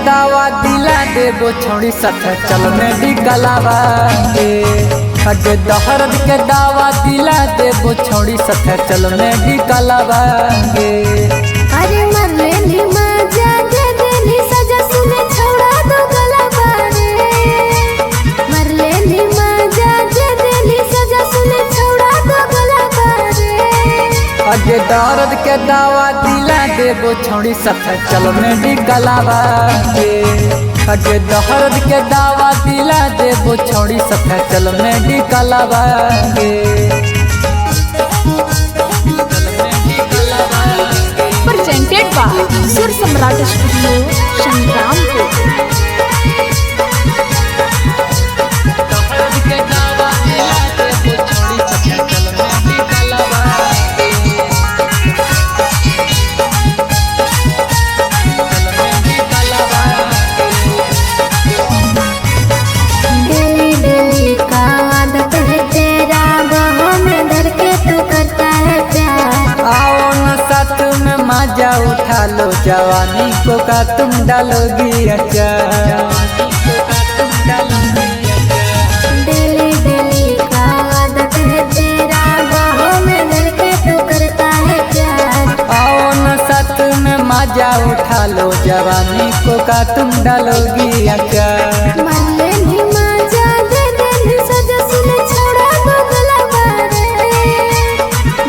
दावा दिला देबो छोड़ी सथ चल मेडिकलवा के। अगे दर्द के दावा दिला देबो छोड़ी सथ चल मेडिकलवा के। अरे मरले नी मजा दे देनी सजा सुने छोड़ा दो गलबा रे। मरले नी मजा दे देनी सजा सुने छोड़ा दो गलबा रे। अगे दर्द के दावा दिला देबो छोड़ी सथ चल मेडिकलवा के। अगे दर्द के दावा दिला देबो छोड़ी सथ चल मेडिकलवा के। presented by Sur Samrat Studio, Shangrampur। Daily daily का आदत है तेरा, बाहों में धर के तू करता है प्यार। आओ न साथ में मजा उठा लो, जवानी को का तुम डालोगी अचार। डेली डेली का आदत है तेरा, बाहों में धर के तू करता है प्यार। आओ न साथ में मजा उठा लो, जवानी को का तुम डालोगी अचार। मरले नी मजा दे देनी सजा सुने छोड़ा दो गलबा रे।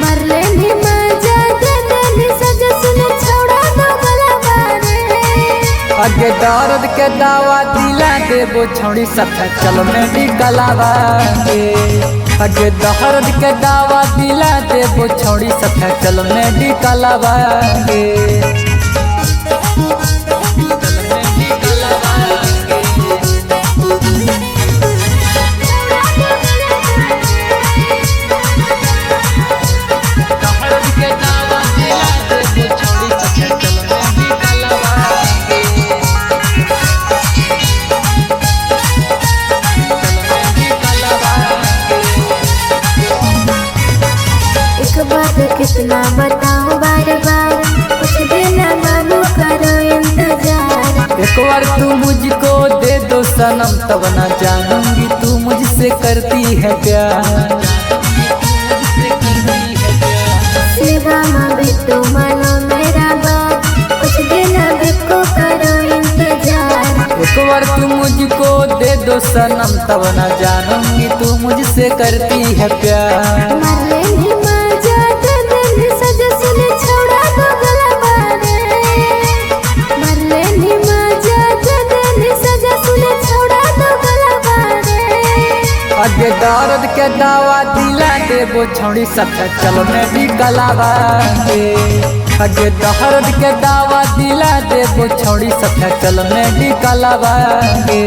मरले नी मजा दे देनी सजा सुने छोड़ा दो गलबा रे। अगे दर्द के दावा दिला देबो छोड़ी सथ चल मेडिकलवा के। अगे दर्द के दावा दिला देबो छोड़ी सथ चल मेडिकलवा के। एक बात कितना बताऊं बार बार, कुछ दिन बाबू करो इंतजार। एक बार तू मुझको दे दो सनम, तब न जानूंगी तू मुझसे करती है प्यार। सेवा में भी तू मानो मेरा बात, कुछ दिन अभी को करो इंतजार। एक बार तू मुझको दे दो सनम, तब न जानूंगी तू मुझसे करती है प्यार। मरले नी मजा दे देनी सजा सुने छोड़ा दो गलबा रे। मरले नी मजा दे देनी सजा सुने छोड़ा दो गलबा रे। अगे दर्द के दावा दिला देबो छोड़ी सथ चल मेडिकलवा के। अगे दर्द के दावा दिला देबो छोड़ी सथ चल मेडिकलवा के।